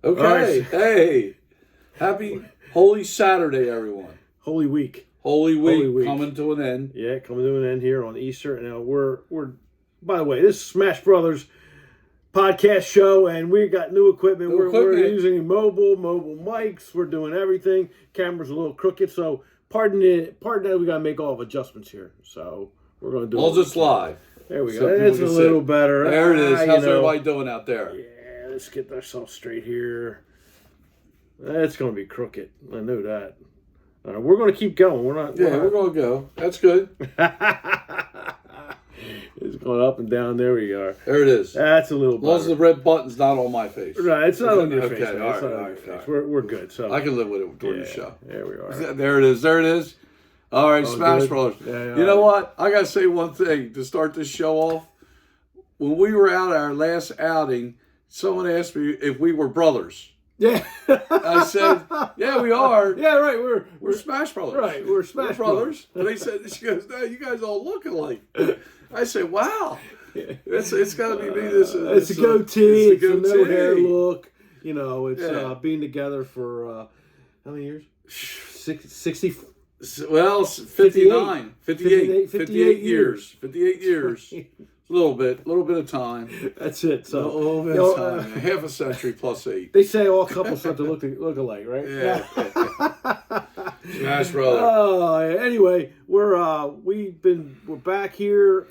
Okay. Right. Hey. Happy Holy Saturday, everyone. Holy Week. Holy Week, Holy Week. coming to an end. Yeah, coming to an end here on Easter. Now we're by the way, this is Smash Brothers podcast show, and we got new equipment. We're using mobile mics. We're doing everything. Camera's a little crooked, so pardon that we gotta make all of adjustments here. So we're gonna do all just live. There we go. It's a little better. There it is. How's everybody doing out there? Yeah, let's get ourselves straight here. It's gonna be crooked. I know that. We're gonna keep going. We're gonna go. That's good. It's going up and down. There we are. There it is. That's a little better. As long as the red button's not on my face. Right, it's not on your face. Okay, All right. We're good. So I can live with it during the show. There we are. There it is. There it is. All right, Smash Brothers. Yeah, you know what? I gotta say one thing to start this show off. When we were out our last outing, someone asked me if we were brothers. Yeah. I said, yeah, we are. Yeah, right. We're Smash Brothers. Right, we're Smash Brothers. And they said, she goes, no, you guys all look alike. I said, wow. It's got to be me. It's a goatee. It's a no hair look. You know, it's being together for how many years? 60. Well, 59. 58 years. 58 years. A little bit of time. That's it. So a little bit of time. Half a century plus 8. They say all couples start to look alike, right? Yeah. Smash Brother. Anyway, we're back here,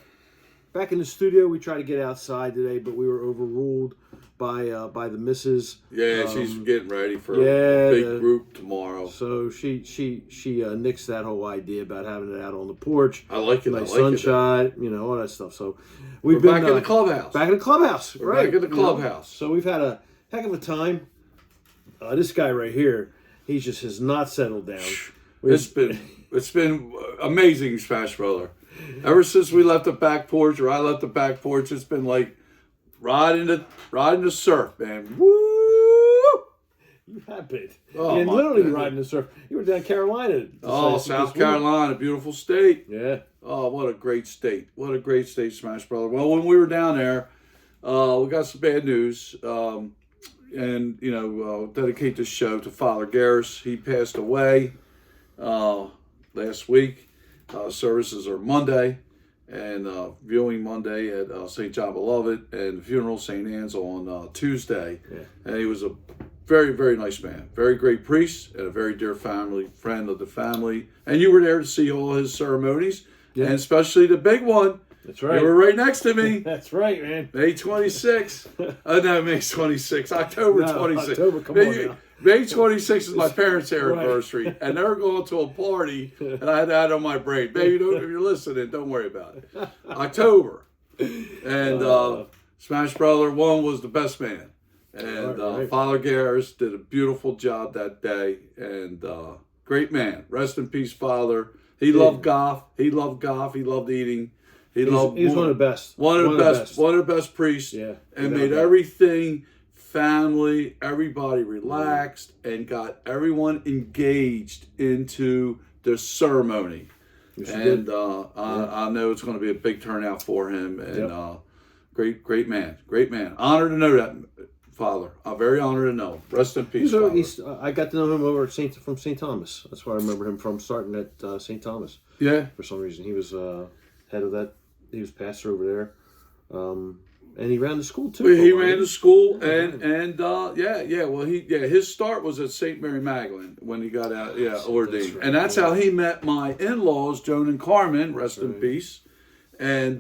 back in the studio. We tried to get outside today, but we were overruled by the missus. Yeah, she's getting ready for a big group tomorrow. So she nixed that whole idea about having it out on the porch. I like it. Nice sunshine, all that stuff. So we're back in the clubhouse. Back in the clubhouse, right? Back in the clubhouse. So we've had a heck of a time. This guy right here, he just has not settled down. It's been amazing, Smash Brother. Ever since we left the back porch, or I left the back porch, it's been like riding the surf, man. Woo! You have been. And literally riding the surf. You were down Carolina. South Carolina, beautiful state. Yeah. Oh, what a great state. What a great state, Smash Brother. Well, when we were down there, we got some bad news. And, dedicate this show to Father Garris. He passed away last week. Services are Monday. And viewing Monday at St. John Beloved, and the funeral St. Anne's on Tuesday. Yeah. And he was a very, very nice man, very great priest, and a very dear friend of the family. And you were there to see all his ceremonies, and especially the big one. That's right. You were right next to me. That's right, man. May 26th. No, May 26th. October 26th. October, come on now. May 26th is my parents' anniversary, right. And they were going to a party, and I had that on my brain. Baby, if you're listening, don't worry about it. October. And Smash Brother 1 was the best man. And right. Father Garris did a beautiful job that day. And great man. Rest in peace, Father. He loved golf. He loved eating. He's one of the best. One of the best priests. Yeah. And made everything family, everybody relaxed, and got everyone engaged into the ceremony. Yes, and I know it's going to be a big turnout for him. And great man. Honored to know that, Father. I'm very honored to know. Rest in peace, Father. I got to know him over from St. Thomas. That's where I remember him from, starting at St. Thomas. Yeah. For some reason, he was head of that. He was pastor over there. And he ran the school too. He ran the school, and Well, his start was at St. Mary Magdalene when he got out, ordained, and that's how he met my in-laws, Joan and Carmen, rest in peace. And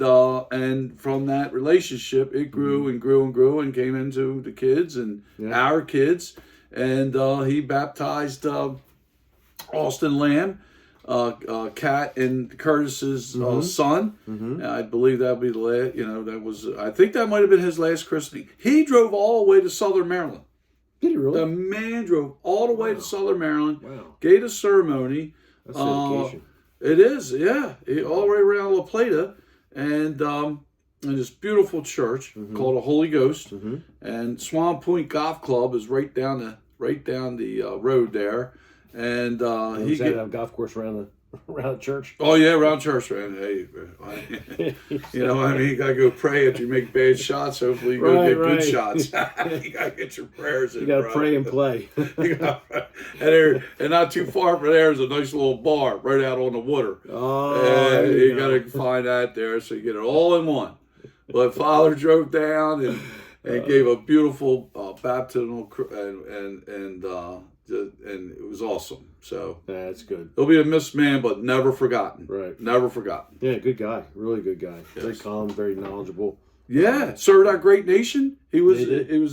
from that relationship, it grew and grew and grew, and came into the kids and our kids, and he baptized Austin Lamb. Kat and Curtis's son. Mm-hmm. I believe that would be the last, I think that might have been his last christening. He drove all the way to Southern Maryland. Did he really? The man drove all the way to Southern Maryland, Wow. gave a ceremony. That's dedication. It is, yeah. All the way around La Plata, and in this beautiful church called the Holy Ghost. Mm-hmm. And Swan Point Golf Club is right down the road there. And he had a golf course around around church. Oh yeah, around church, man. Hey, you know, I mean, you gotta go pray after you make bad shots. Hopefully, you go get good shots. You gotta get your prayers in. You gotta pray and play. And not too far from there is a nice little bar right out on the water. Oh, and you gotta find that there, so you get it all in one. But Father drove down and gave a beautiful baptismal and it was awesome. So that's good. He'll be a missed man, but never forgotten. Right. Never forgotten. Yeah, good guy. Really good guy. Yes. Very calm, very knowledgeable. Yeah, served our great nation. He was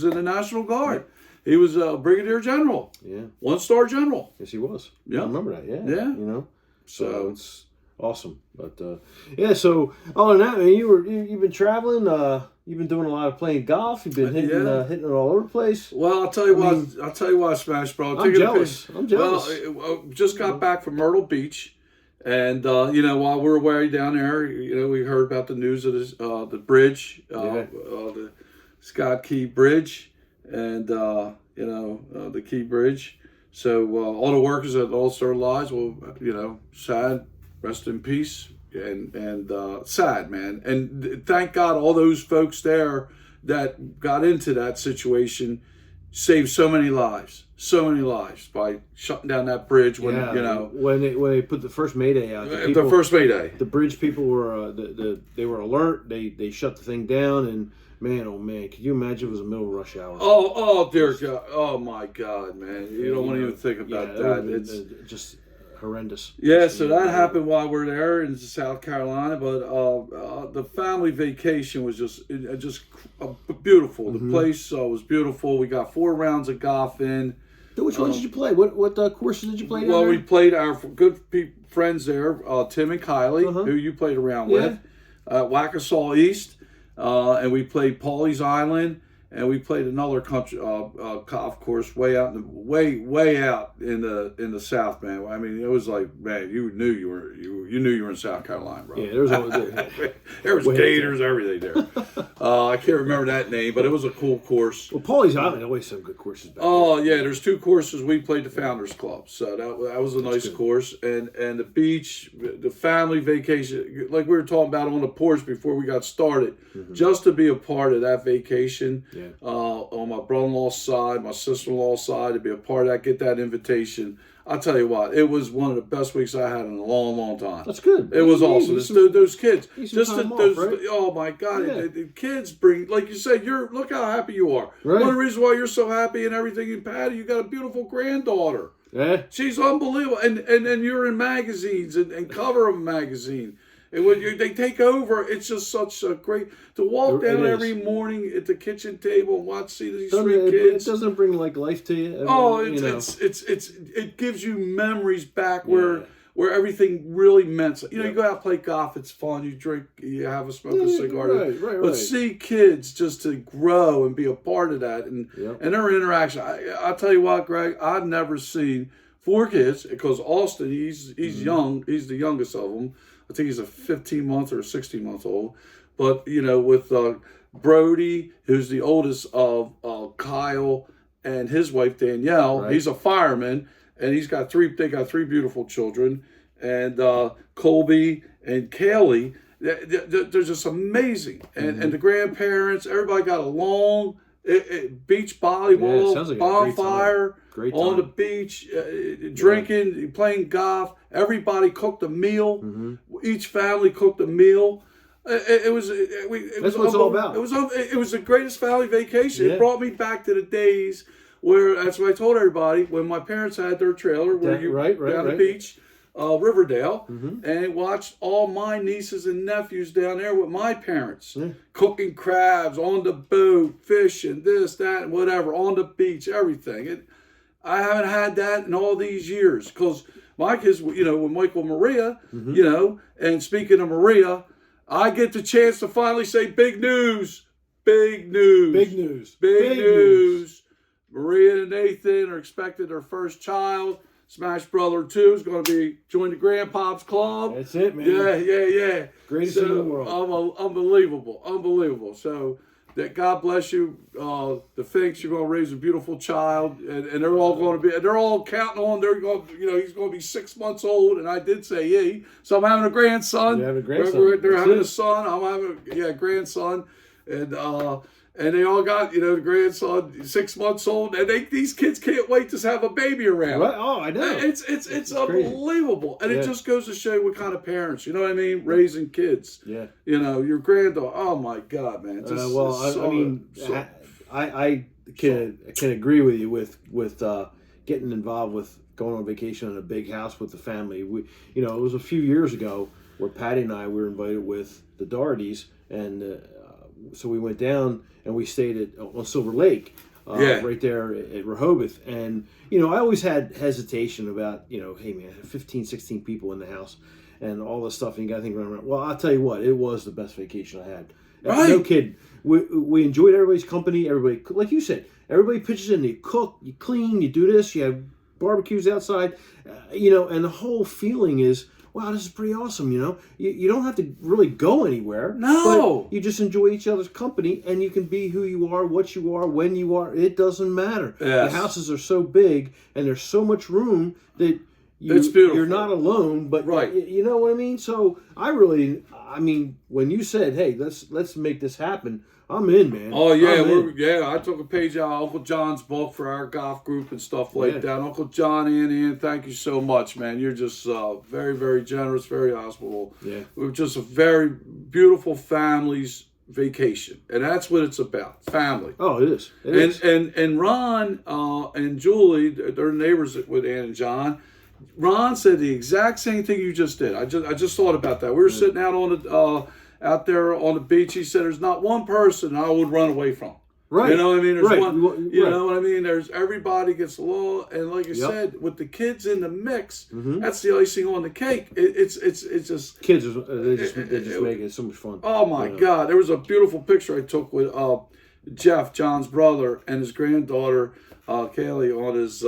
in the National Guard. Yeah. He was a brigadier general. Yeah. 1-star general. Yes, he was. Yeah. I remember that. Yeah. Yeah. You know. So it's awesome. But yeah, so other than that, man, you've been traveling, you've been doing a lot of playing golf, you've been hitting it all over the place. Well, I'll tell you what, Smash Bro. I'm jealous. Well, just got back from Myrtle Beach, and you know, while we were way down there, you know, we heard about the news of this, the bridge, the Scott Key Bridge, and you know, the Key Bridge. So all the workers that lost their lives, well, you know, sad. Rest in peace, and sad, man. And thank God all those folks there that got into that situation saved so many lives by shutting down that bridge when you know when they put the first Mayday out. The first Mayday, the bridge people were they were alert. They shut the thing down, and man, oh man, could you imagine it was a middle of rush hour? Oh dear God, oh my God, man, you don't want to even think about that. It's just horrendous. Yeah, so that happened while we're there in South Carolina, but the family vacation was just beautiful. The place was beautiful. We got 4 rounds of golf in. Which ones did you play? What courses did you play? Well, we played our good friends there, Tim and Kylie, who you played around with, Waukesha East, and we played Pawleys Island. And we played another country golf course way out in the South, man. I mean, it was like, man, you knew you were in South Carolina, bro. Yeah, there was gators, everything there. I can't remember that name, but it was a cool course. Well, Pawleys Island always some good courses back there. Yeah, there's 2 courses. We played the Founders Club, so that was a nice course. And the beach, the family vacation, like we were talking about on the porch before we got started, just to be a part of that vacation. Yeah. On my brother-in-law's side, my sister-in-law's side, to be a part of that, get that invitation. I'll tell you what, it was one of the best weeks I had in a long, long time. That's good. It was awesome. Those kids, right? Oh my God, the kids bring, like you said, look how happy you are. Right. One of the reasons why you're so happy and everything, and Patty, you got a beautiful granddaughter. Yeah, she's unbelievable, and you're in magazines and cover of a magazine. And when they take over, it's just such a great to walk down every morning at the kitchen table and see these 3 kids. It doesn't bring like life to you. It gives you memories back where everything really meant. You know, you go out and play golf. It's fun. You drink. You have a smoke a cigar. Right. But see kids just to grow and be a part of that and their interaction. I'll tell you what, Greg. I've never seen 4 kids because Austin. He's young. He's the youngest of them. I think he's a 15-month or 16-month old. But, you know, with Brody, who's the oldest of Kyle and his wife, Danielle, he's a fireman, and they got 3 beautiful children. And Colby and Kaylee, they're just amazing. And the grandparents, everybody got along. Beach volleyball, like bonfire on the beach, drinking, playing golf. Everybody cooked a meal. Each family cooked a meal. It was That's what it's all about. It was the greatest family vacation. It brought me back to the days where, that's what I told everybody, when my parents had their trailer down the beach. Riverdale, and watched all my nieces and nephews down there with my parents, cooking crabs on the boat, fishing, this, that, and whatever, on the beach, everything. I haven't had that in all these years, because my kids, you know, with Michael and Maria, you know, and speaking of Maria, I get the chance to finally say big news. Big news. Maria and Nathan are expecting their first child. Smash Brother 2 is going to be join the Grandpops Club. That's it, man. Yeah. Greatest in the world. Unbelievable. So that God bless you, the Finks, you're going to raise a beautiful child, and they're all going to be, they're all counting on, they're going, he's going to be 6 months old, and I did say yay. So I'm having a grandson. You have a grandson. They're having a son. I'm having a grandson, and they all got, the grandson, 6 months old, and these kids can't wait to have a baby around. Right? Oh, I know. It's unbelievable, and it just goes to show what kind of parents, you know what I mean, raising kids. Yeah. Your granddaughter. Oh my God, man. I can agree with you with getting involved with going on vacation in a big house with the family. It was a few years ago where Patty and I were invited with the Dohertys, and so we went down and we stayed on Silver Lake, right there at Rehoboth. And, I always had hesitation about, hey man, 15, 16 people in the house and all this stuff. And you got to think around. Well, I'll tell you what, it was the best vacation I had. Right. No kidding. We enjoyed everybody's company. Everybody, like you said, everybody pitches in. You cook, you clean, you do this. You have barbecues outside, and the whole feeling is, wow, this is pretty awesome, You don't have to really go anywhere. No. But you just enjoy each other's company, and you can be who you are, what you are, when you are. It doesn't matter. Yes. The houses are so big, and there's so much room that it's beautiful. You're not alone, but right. You know what I mean? So when you said, hey, let's make this happen, I'm in, man. Oh yeah, I took a page out of Uncle John's book for our golf group and stuff like that. Uncle John and Ian, thank you so much, man. You're just very, very generous, very hospitable. Yeah, we were just a very beautiful family's vacation, and that's what it's about, family. Oh, it is. And Ron and Julie, they're neighbors with Ann and John. Ron said the exact same thing you just did. I just thought about that. We were sitting out there on the beach. He said, "There's not one person I would run away from." Right. You know what I mean? There's right. one. You know what I mean? There's everybody gets along, and like you said, with the kids in the mix, that's the icing on the cake. It's just kids. They just make it so much fun. Oh my God! There was a beautiful picture I took with Jeff, John's brother, and his granddaughter Kaylee on his.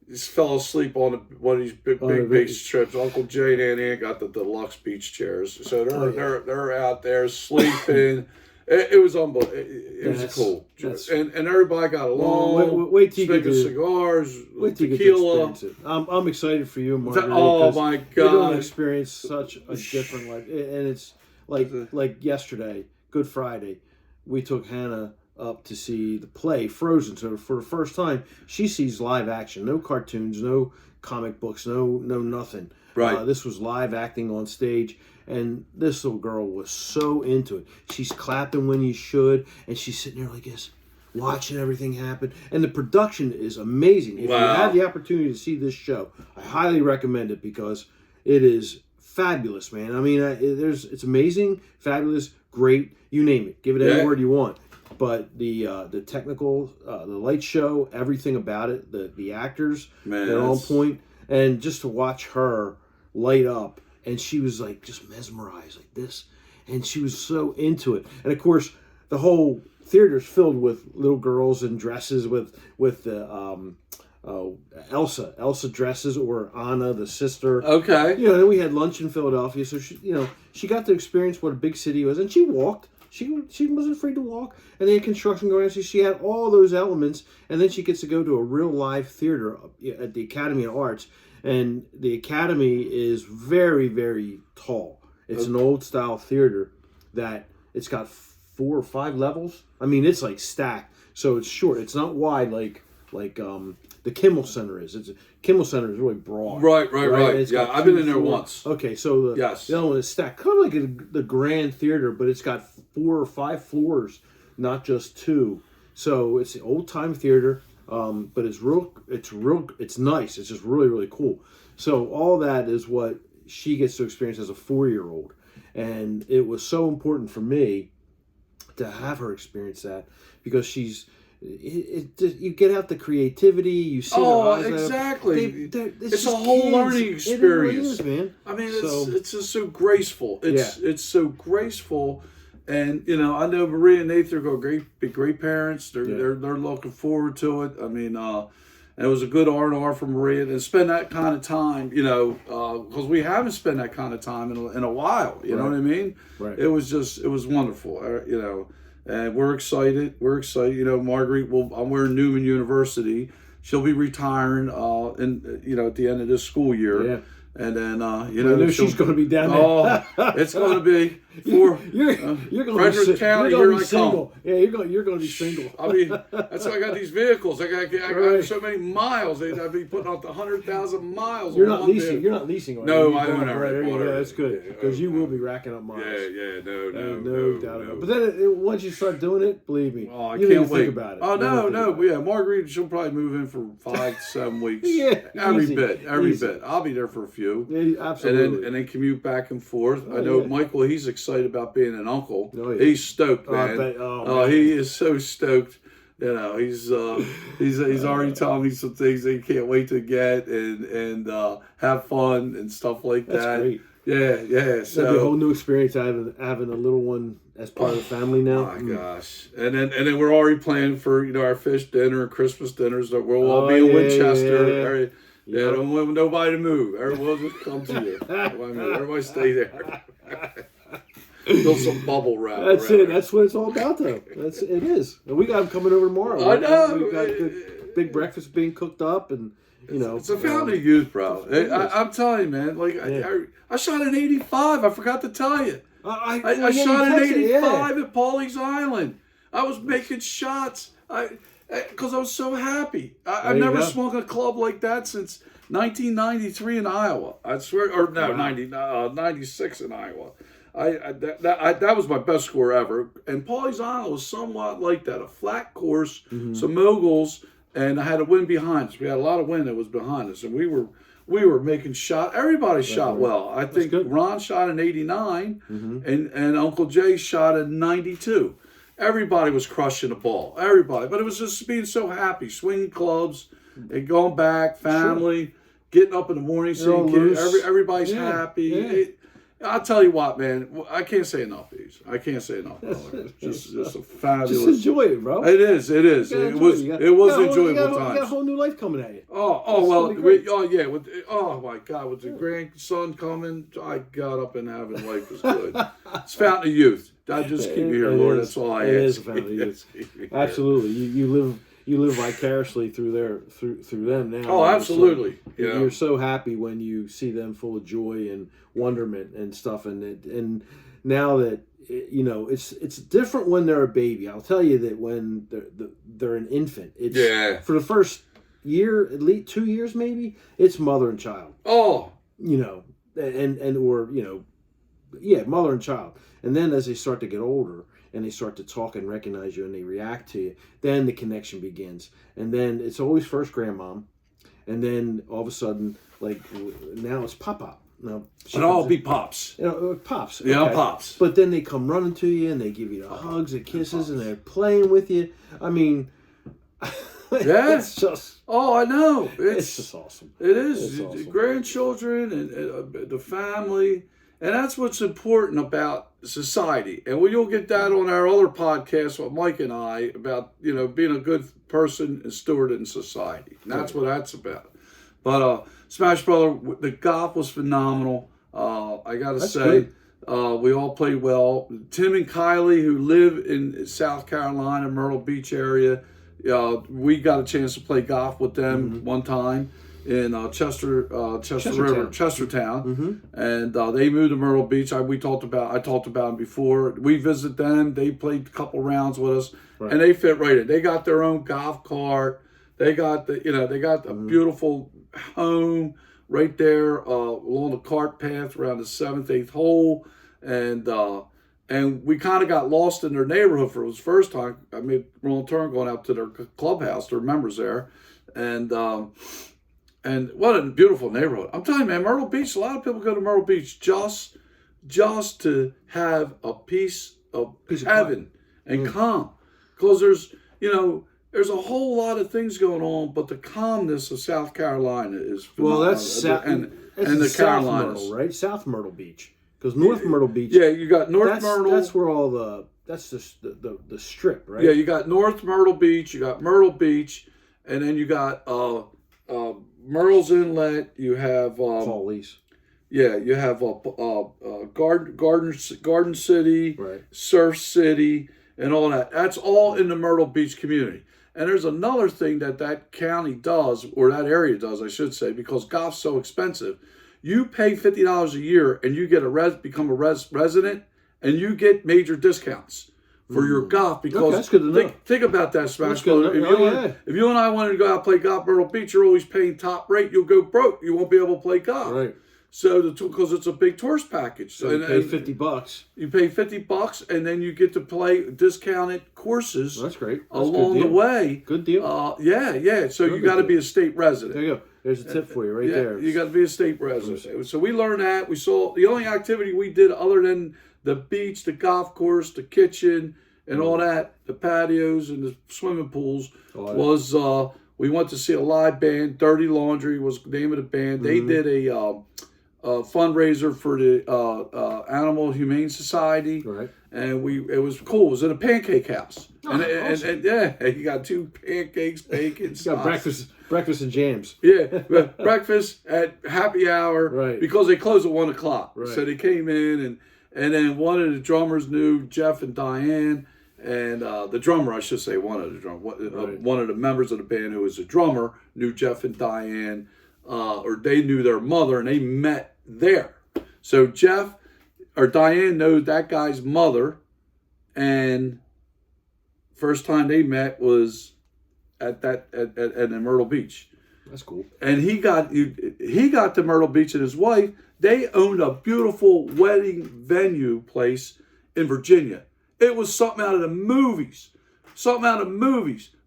He fell asleep on one of these big beach trips. Uncle Jay and Aunt Ann got the deluxe beach chairs, so they're out there sleeping. It was unbelievable. It was cool, and everybody got along. Wait till you get the cigars, wait till you tequila. Get to experience it. I'm excited for you, Marguerite. Oh my God! You're going to experience such a different life, and it's like yesterday, Good Friday, we took Hannah up to see the play Frozen. So for the first time, she sees live action. No cartoons, no comic books, no nothing. Right. This was live acting on stage, and this little girl was so into it. She's clapping when you should, and she's sitting there like this, watching everything happen. And the production is amazing. If you have the opportunity to see this show, I highly recommend it because it is fabulous, man. I mean, it's amazing, fabulous, great, you name it. Give it any word you want. But the technical, the light show, everything about it, the actors, they're on point. And just to watch her light up, and she was like just mesmerized like this, and she was so into it. And of course, the whole theater's filled with little girls in dresses with the Elsa dresses, or Anna, the sister. Okay. Then we had lunch in Philadelphia, so she got to experience what a big city was, and she walked. She wasn't afraid to walk, and they had construction going on. So she had all those elements, and then she gets to go to a real live theater at the Academy of Arts, and the Academy is very, very tall. It's an old style theater that it's got 4 or 5 levels. I mean, it's like stacked, so it's short. It's not wide like the Kimmel Center is. Kimmel Center is really broad. Right. Yeah, I've been in there once. Okay, so the other one is stacked, kind of like the Grand Theater, but it's got 4 or 5 floors, not just 2. So it's an old time theater, but it's nice. It's just really, really cool. So all that is what she gets to experience as a 4-year-old, and it was so important for me to have her experience that because she's. You get out the creativity. You see. Exactly. It's a whole learning experience. It really is, man. I mean, it's just so graceful. It's so graceful, and I know Maria and Nathan are going to be great parents. They're looking forward to it. I mean, and it was a good R&R for Maria and spend that kind of time. Because we haven't spent that kind of time in a while. You know what I mean? Right. It was wonderful. and we're excited. We're excited. You know, Marguerite I'm wearing Newman University. She'll be retiring at the end of this school year. Yeah. And then, she's going to be down there. Oh, it's going to be for you're going Frederick County. You're going to Here be I single. come. Yeah, you're going to be single. I mean, that's why I got these vehicles. I got so many miles. I'd be putting out 100,000 miles. You're not leasing. You're not leasing. No, I don't. Right, yeah, that's good because you will be racking up miles. Yeah, no doubt about it. But then once you start doing it, believe me, I you can't think about it. Oh no, yeah, Marguerite, she'll probably move in for 5 to 7 weeks. Yeah, every bit. I'll be there for a few. Yeah, absolutely. And then commute back and forth. I know Michael. He's excited about being an uncle. Oh, yeah. He's stoked, man. Man. He is so stoked. You know, he's already telling me some things that he can't wait to get and have fun and stuff like that. That's great. Yeah. So that'd be a whole new experience having a little one as part of the family now. Oh my gosh! And then we're already planning for our fish dinner and Christmas dinners that we'll all be in Winchester. Yeah, don't want nobody to move. Everyone just come to you. Everybody stay there. Build some bubble wrap. That's it. That's what it's all about, though. It is. And we got them coming over tomorrow. I know. We've got big breakfast being cooked up, and it's a family youth, bro. I'm telling you, man. Like I shot an 85. I forgot to tell you. I shot an 85 at Pawleys Island. I was making shots. Because I was so happy. I've never swung a club like that since 1993 in Iowa. I swear, or no, 96 in Iowa. That was my best score ever. And Pawleys Island was somewhat like that, a flat course, some moguls, and I had a wind behind us. We had a lot of wind that was behind us, and we were making shots. Everybody shot well. I think Ron shot an 89, and Uncle Jay shot a 92. Everybody was crushing the ball. Everybody. But it was just being so happy. Swinging clubs and going back, family, getting up in the morning, seeing kids. Everybody's happy. Yeah. I'll tell you what, man. I can't say enough of these. I can't say enough. It's just a fabulous. Just enjoy it, bro. It is. It was enjoyable times. You got a whole new life coming at you. Oh my God, with the grandson coming, I got up and having life was good. It's fountain of youth. I just keep you here, Lord. That's all I ask. It is a fountain of youth. Absolutely. You live vicariously through them now. Oh, absolutely. You're so happy when you see them full of joy and wonderment and stuff, and now that it's different when they're a baby. I'll tell you that when they're an infant, it's for the first year, at least 2 years maybe, it's mother and child. Oh, mother and child, and then as they start to get older. And they start to talk and recognize you and they react to you, then the connection begins. And then it's always first grandmom. And then all of a sudden, like now it's Pop-Pop. Now, it'll all be Pops. Pops. Yeah, okay. Pops. But then they come running to you and they give you the hugs and kisses and they're playing with you. I mean, it's just... Oh, I know. It's just awesome. It is. Awesome. Grandchildren and the family. And that's what's important about society. And you'll get that on our other podcast with Mike and I about, being a good person and steward in society. And that's what that's about. But Smash Brother, the golf was phenomenal. I got to say, we all played well. Tim and Kylie, who live in South Carolina, Myrtle Beach area, we got a chance to play golf with them one time. In Chestertown, and they moved to Myrtle Beach. I talked about them before. We visited them. They played a couple rounds with us, and they fit right in. They got their own golf cart. They got a beautiful home right there along the cart path around the 7th, 8th hole, and we kind of got lost in their neighborhood for the first time. I made a wrong turn going out to their clubhouse. Their members there, And what a beautiful neighborhood. I'm telling you, man, Myrtle Beach, a lot of people go to Myrtle Beach just to have a piece of heaven and calm. Because there's a whole lot of things going on, but the calmness of South Carolina is phenomenal. Well, that's and the Carolinas. Myrtle, right? South Myrtle Beach. Because North Myrtle Beach. Yeah, you got North Myrtle. That's where all that's the strip, right? Yeah, you got North Myrtle Beach, you got Myrtle Beach, and then you got Myrtle's Inlet, you have Pawleys. Yeah, you have Garden City, right. Surf City, and all that. That's all in the Myrtle Beach community. And there's another thing that county does, or that area does, I should say, because golf's so expensive. You pay $50 a year, and you get become a resident, and you get major discounts for your golf. Because that's good to know. Think about that, Smash Brother. If you and I wanted to go out and play golf at Myrtle Beach, you're always paying top rate. You'll go broke. You won't be able to play golf. Right. So because it's a big tourist package, so you pay $50. You pay $50, and then you get to play discounted courses. That's great. Along the way. Good deal. Yeah. So you got to be a state resident. There you go. There's a tip for you right there. You got to be a state resident. So we learned that. We saw the only activity we did other than the beach, the golf course, the kitchen, and all that, the patios and the swimming pools, was we went to see a live band. Dirty Laundry was the name of the band. They did a fundraiser for the Animal Humane Society, right? And it was cool. It was in a pancake house, awesome. and you got 2 pancakes, bacon, you got breakfast and jams. Yeah, breakfast at happy hour, right? Because they closed at 1 o'clock. Right. So they came in, and then one of the drummers knew Jeff and Diane, and the drummer, I should say, one of the members of the band who was a drummer knew Jeff and Diane, or they knew their mother, and they met there. So Jeff or Diane knows that guy's mother, and first time they met was at Myrtle Beach. That's cool. And he got to Myrtle Beach, and his wife, they owned a beautiful wedding venue place in Virginia. It was something out of the movies.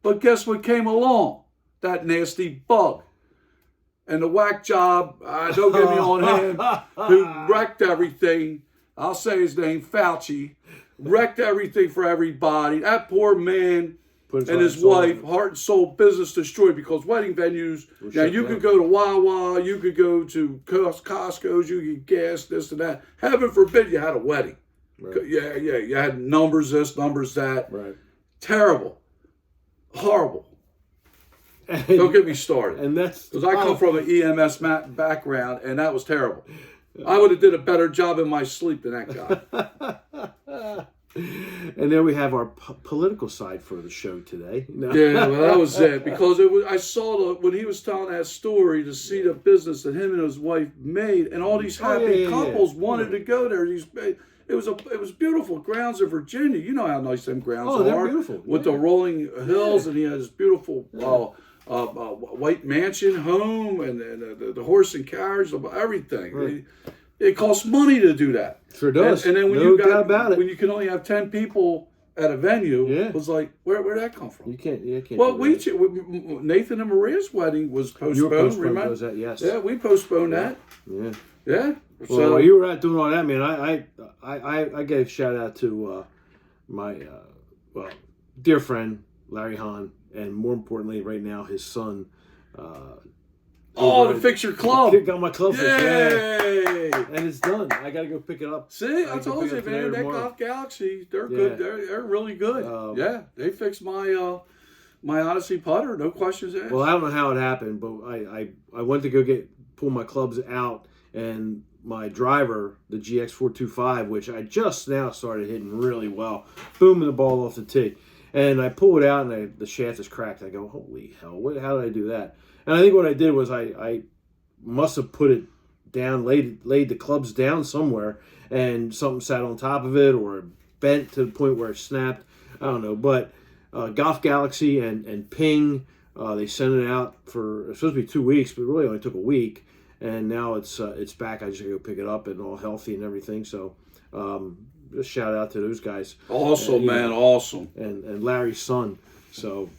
But guess what came along? That nasty bug. And the whack job, don't get me on him, who wrecked everything. I'll say his name, Fauci. Wrecked everything for everybody. That poor man and his wife, heart and soul, business destroyed, because wedding venues, now you could go to Wawa, you could go to Costco's, you could gas, this and that. Heaven forbid you had a wedding. Right. Yeah, you had numbers this, numbers that. Right. Terrible. Horrible. Don't get me started. And that's because I come from an EMS background, and that was terrible. I would have did a better job in my sleep than that guy. And then we have our political side for the show today. No. Yeah, well, that was it. Because I saw when he was telling that story, to see the business that him and his wife made, and all these happy couples wanted to go there. It was beautiful grounds in Virginia. You know how nice them grounds are. They're beautiful. With the rolling hills, and he has this beautiful white mansion home, and the horse and carriage, everything. Right. It costs money to do that. Sure does. And then when when you can only have 10 people at a venue, it was like, where'd that come from? You can't. Well, Nathan and Maria's wedding was postponed. You were postponed, remember? was that? Yes. Yeah, we postponed that. Yeah. Yeah. Well, while you were out doing all that, man, I gave a shout out to my dear friend Larry Hahn, and more importantly, right now, his son. To fix your club. I got my club fixed. Yay! And it's done. I got to go pick it up. See, I told you, man, that Golf Galaxy, they're good. They're really good. They fixed my Odyssey putter, no questions asked. Well, I don't know how it happened, but I went to go pull my clubs out, and my driver, the GX425, which I just now started hitting really well, booming the ball off the tee. And I pull it out, and the shaft is cracked. I go, holy hell, how did I do that? And I think what I did was I must have put it down, laid the clubs down somewhere, and something sat on top of it, or bent to the point where it snapped. I don't know. But Golf Galaxy and Ping, they sent it out for, it's supposed to be 2 weeks, but it really only took a week. And now it's back. I just gotta go pick it up, and all healthy and everything. So just shout out to those guys. Awesome, man, awesome. And Larry's son. So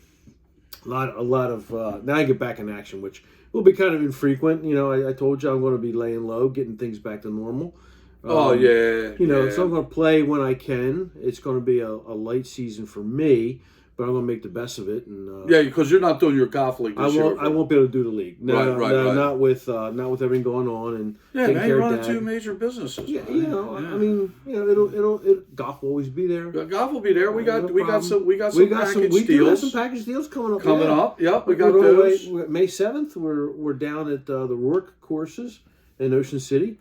a lot of now I get back in action, which will be kind of infrequent. You know, I told you I'm going to be laying low, getting things back to normal. So I'm going to play when I can. It's going to be a light season for me, but I'm going to make the best of it. And because you're not doing your golf league this year. I won't be able to do the league. No, right. Not with everything going on and taking care of Dad. 2 major businesses. Yeah, I mean, it'll golf will always be there. Golf will be there. We got some package deals. We have some package deals coming up. Yep, we got those. May 7th, we're down at the Rourke courses in Ocean City.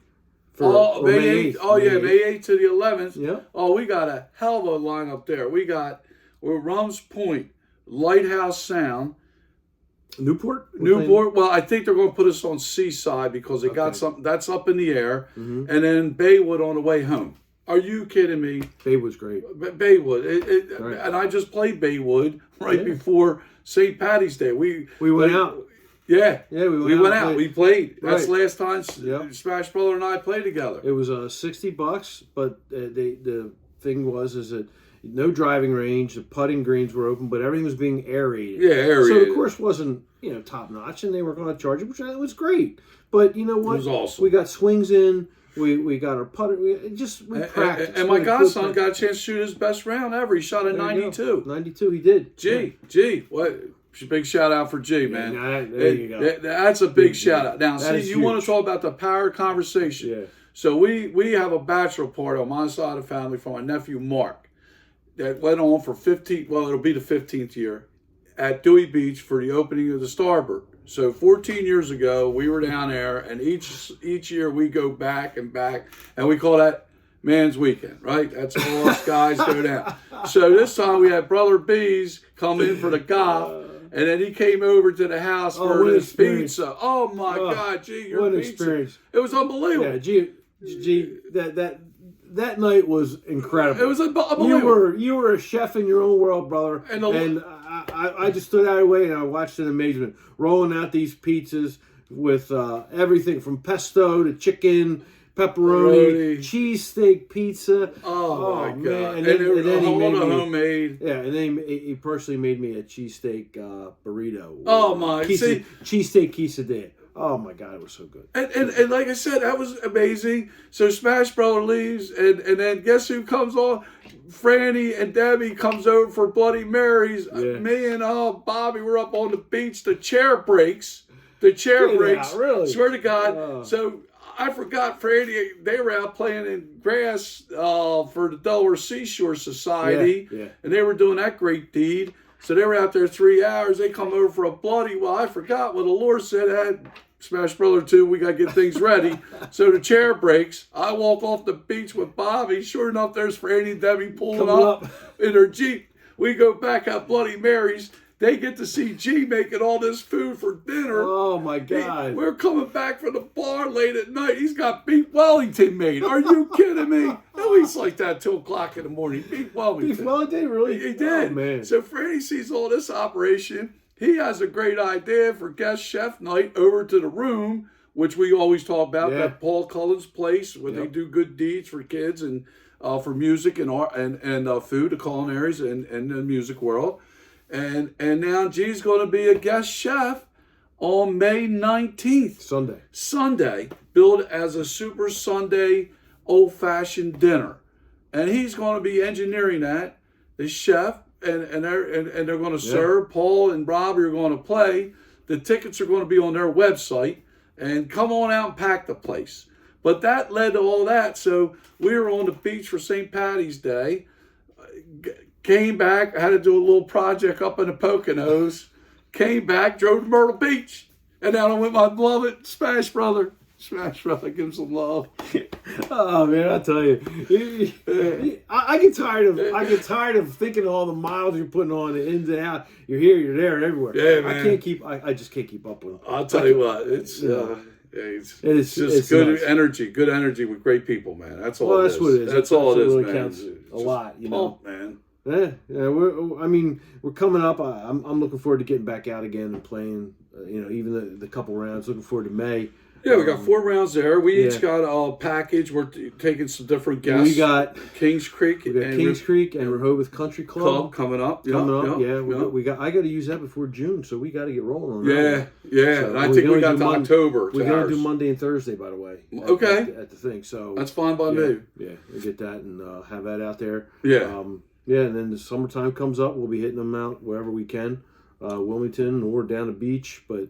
For May 8th. Oh, yeah, May May 8th to the 11th. Yeah. Oh, we got a hell of a lineup there. We're Rums Point, Lighthouse Sound, Newport. Well, I think they're going to put us on Seaside because they got something that's up in the air, and then Baywood on the way home. Are you kidding me? Baywood's great. Baywood, Right. and I just played Baywood before St. Patty's Day. We went out. Yeah, we went out. We played. That's Right. last time Smash Brother and I played together. It was $60, but the thing was that no driving range. The putting greens were open, but everything was being aerated. Yeah, aerated. So the course wasn't top notch, and they were going to charge it, which was great. But you know what? It was awesome. We got swings in. We got our putter. We practiced. And my godson got a chance to shoot his best round ever. He shot a 92. 92, he did. G, what? Big shout out for G, man. There you go. That's a big shout out. Now, that see, you want to talk about the power conversation. Yeah. So we have a bachelor party on my side of the family for my nephew Mark that went on for 15. Well, it'll be the 15th year at Dewey Beach for the opening of the Starboard. So 14 years ago, we were down there, and each year we go back, and we call that Man's Weekend, right? That's all us guys go down. So this time we had Brother B's come in for the golf, and then he came over to the house for his pizza. Oh my God, G, your pizza! Experience. It was unbelievable. Yeah, G, that night was incredible. It was unbelievable. You were a chef in your own world, brother. And I just stood out of the way and I watched in amazement, rolling out these pizzas with everything from pesto to chicken, pepperoni, cheesesteak pizza. Oh my God! Man. And then he made me homemade. Yeah, and then he personally made me a cheesesteak burrito. Oh my! Cheesesteak quesadilla. Oh my God, it was so good. And like I said, that was amazing. So Smash Brother leaves, and then guess who comes on? Franny and Debbie comes over for Bloody Marys. Yeah. Me and Bobby were up on the beach. The chair breaks. Really? Swear to God. So I forgot Franny. They were out playing in grass for the Delaware Seashore Society, and they were doing that great deed. So they were out there 3 hours. They come over for a bloody. Well, I forgot what the Lord said. Smash Brother 2, we got to get things ready. So the chair breaks. I walk off the beach with Bobby. Sure enough, there's Franny and Debbie pulling up in her Jeep. We go back at Bloody Mary's. They get to see G making all this food for dinner. Oh, my God. We're coming back from the bar late at night. He's got beef Wellington made. Are you kidding me? No, he's like that 2 o'clock in the morning. Beef Wellington. Beef Wellington, really? He did. Oh, man. So Franny sees all this operation. He has a great idea for guest chef night over to the Room, which we always talk about, that Paul Cullen's place where they do good deeds for kids and for music and art and food, the culinaries and the music world. And now G's going to be a guest chef on May 19th. Sunday, billed as a Super Sunday old-fashioned dinner. And he's going to be engineering that, the chef, and they're going to serve. Paul and Robbie are going to play. The tickets are going to be on their website. And come on out and pack the place. But that led to all that. So we were on the beach for St. Patty's Day. Came back, I had to do a little project up in the Poconos. Came back, drove to Myrtle Beach. And now I'm with my beloved Smash Brother. Smash Brother, give him some love. Oh man, I tell you, I get tired of thinking of all the miles you're putting on, the ins and outs. You're here, you're there, everywhere. Yeah, man. I just can't keep up with it. I'll tell you what, it's just good nice. good energy with great people, man. That's all. That's what it is. That's all it is, really man. Counts a lot, you know. Man. Yeah. We're coming up. I'm looking forward to getting back out again and playing. Even the couple rounds. Looking forward to May. Yeah, we got 4 rounds there. We each got a package. We're taking some different guests. We got Kings Creek. We got Kings Creek and Rehoboth Country Club coming up. I got to use that before June, so we got to get rolling on that. Yeah. So I think we got to October. We're going to do Monday and Thursday, by the way. Okay. At the thing, so that's fine by me. Yeah, we'll get that and have that out there. Yeah. And then the summertime comes up, we'll be hitting them out wherever we can, Wilmington or down the beach, but.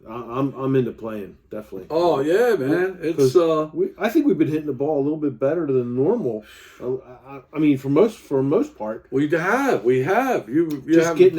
I'm into playing, definitely. Oh yeah, man! It's I think we've been hitting the ball a little bit better than normal. I mean, for most part, we have. You getting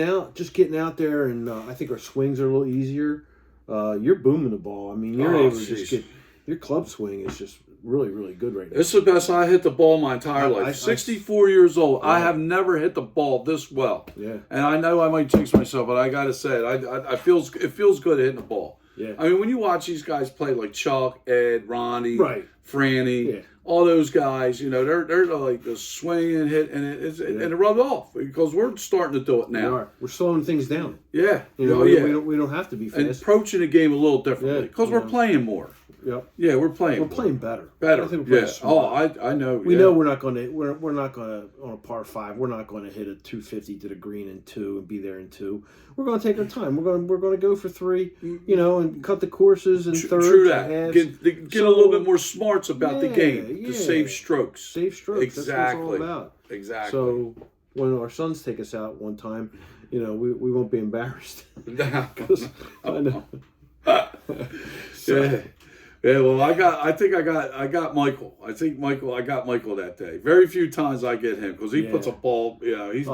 out there, and I think our swings are a little easier. You're booming the ball. I mean, you're able to just get. Your club swing is just really, really good right now. This is the best I hit the ball my entire life. 64 years old. I have never hit the ball this well. Yeah. And I know I might jinx myself, but I got to say it. It feels good hitting the ball. Yeah. I mean, when you watch these guys play like Chuck, Ed, Ronnie, Right. Franny, all those guys, they're like the swing and hit, and it rubbed off because we're starting to do it now. We're slowing things down. Yeah. We don't have to be fast. And approaching the game a little differently because we're playing more. Yep. Yeah, we're playing better. Better. I think we're playing smarter. I know. We know we're not going to on a par 5. We're not going to hit a 250 to the green in 2 and be there in 2. We're going to take our time. We're going to go for 3, and cut the courses and thirds. True that. And Get a little bit more smarts about the game to save strokes. Save strokes. Exactly. That's what it's all about. Exactly. So when our sons take us out one time, we won't be embarrassed. I know. Yeah. Yeah, well, I think I got Michael. I got Michael that day. Very few times I get him because he puts a ball. He's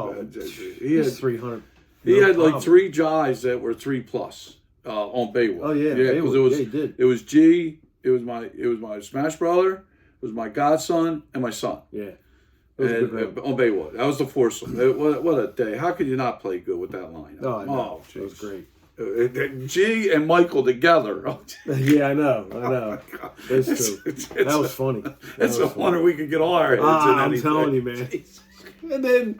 he's 300. He had like 3 jives that were 3+ on Baywood. Oh yeah, because he did. It was G. It was my Smash brother. It was my godson and my son. Yeah. On Baywood, that was the foursome. What a day! How could you not play good with that line? Oh, it was great. G and Michael together. Yeah, I know. That's true. That was funny. It's a wonder we could get all our heads in I'm anything. telling you, man. And then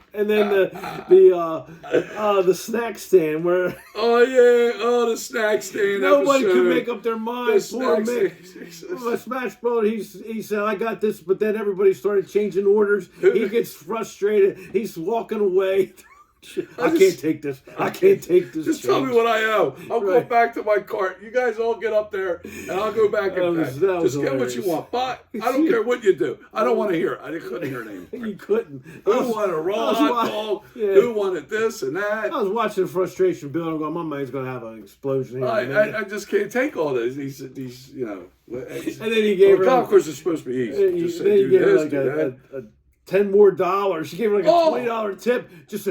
the snack stand where the snack stand. Nobody could make up their mind. Poor Mick. My Smash brother, he said, I got this, but then everybody started changing orders. He gets frustrated. He's walking away. I can't take this. Just tell me what I owe. I'll go back to my cart. You guys all get up there, and I'll go back and just get what you want. But I don't care what you do. I don't want to hear it. I couldn't hear it anymore. You couldn't. Who wanted a raw hot dog? Yeah. Who wanted this and that? I was watching the frustration build. I'm going, my mind's going to have an explosion here. I just can't take all this. These And then he gave her... golf course is supposed to be easy. Just say, do this, do that. $10 more. She gave her like a $20 tip just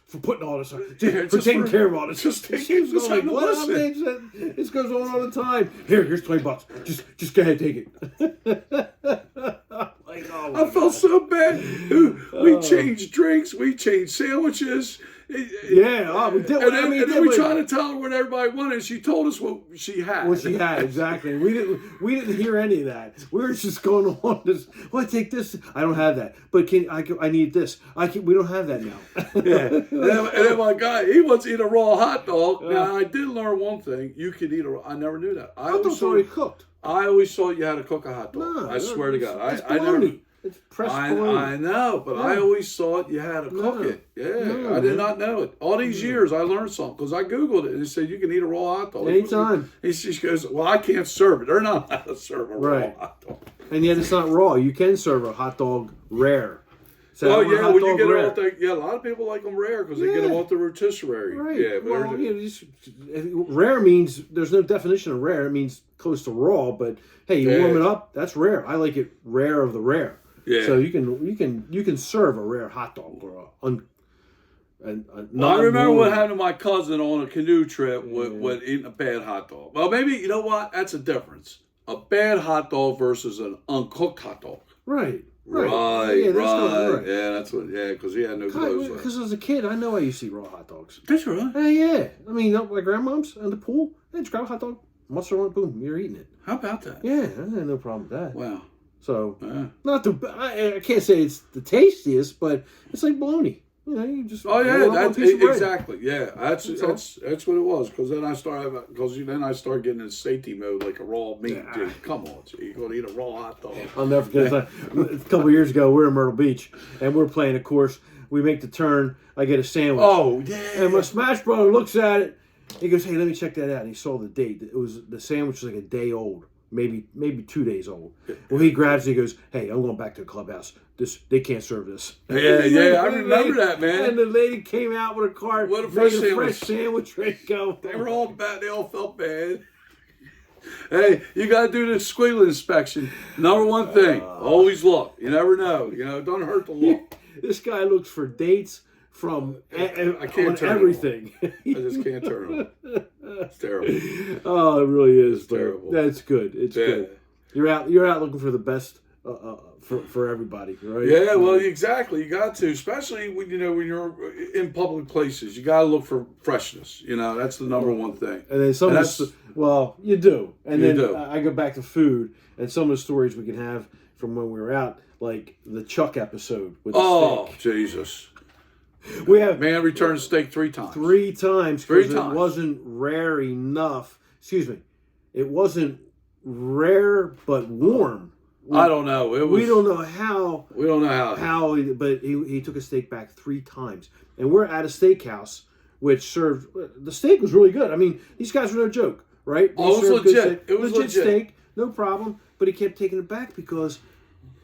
for putting all this on. For taking care of all this. This goes on all the time. Here's $20. Just go ahead, take it. I felt so bad. We changed drinks. We changed sandwiches. Yeah, we did. And then we tried to tell her what everybody wanted. She told us what she had. What she had, exactly. We didn't hear any of that. We were just going on this. Well, I take this. I don't have that. But I need this. We don't have that now. Yeah. And then my guy, he wants to eat a raw hot dog. Now I did learn one thing. You could eat I never knew that. Hot dog's already cooked. I always thought you had to cook a hot dog. No, I swear to God. I never. It's pressed bologna. I know, but I always thought you had to cook it. Yeah, I did not know it. All these years, I learned something because I Googled it and it said you can eat a raw hot dog. Anytime. She goes, well, I can't serve it. They're not allowed to serve a raw hot dog. And yet it's not raw. You can serve a hot dog rare. When you get it off a lot of people like them rare because they get them off the rotisserie. Right. Yeah, but rare means there's no definition of rare. It means close to raw, but hey, you warm it up, that's rare. I like it rare of the rare. Yeah. So you can serve a rare hot dog or I remember what happened to my cousin on a canoe trip with eating a bad hot dog. Well, maybe you know what? That's a difference. A bad hot dog versus an uncooked hot dog. Right. Right. Yeah, that's what. Yeah, because he had no clothes. Because as a kid, I know I used to eat raw hot dogs. Did you really? Hey, yeah. I mean, my grandmom's in the pool. They just grab a hot dog, mustard on it, boom, you're eating it. How about that? Yeah, I had no problem with that. Wow. So, I can't say it's the tastiest, but it's like bologna. You just exactly. Yeah, that's what it was. Because then I started getting in safety mode like a raw meat. Dude, come on, you're gonna eat a raw hot dog. I'll never forget. A couple of years ago, we're in Myrtle Beach and we're playing a course. We make the turn. I get a sandwich. Oh yeah. And my Smash brother looks at it. He goes, "Hey, let me check that out." And he saw the date. The sandwich was like a day old. Maybe 2 days old. Well, he grabs it, he goes, "Hey, I'm going back to the clubhouse. They can't serve this." Yeah, I remember that, man. And the lady came out with a cart, made a fresh sandwich, ready to go. They were all bad. They all felt bad. Hey, you got to do the squiggle inspection. Number one thing, always look. You never know. Don't hurt the look. This guy looks for dates from I can't turn everything. I just can't turn them. It's terrible. Oh, it really is. It's terrible. That's good. It's good. You're out looking for the best for everybody, right? Yeah, well, exactly. You got to, especially when you're in public places. You got to look for freshness. That's the number one thing. And then you do. And then I go back to food and some of the stories we can have from when we were out, like the Chuck episode with the steak. Jesus. We have man returned steak 3 times. 3 times because it wasn't rare enough. Excuse me. It wasn't rare but warm. I don't know. We don't know how. We don't know how. But he took a steak back 3 times. And we're at a steakhouse which served... The steak was really good. I mean, these guys were no joke, right? It was legit. It was legit steak, no problem. But he kept taking it back because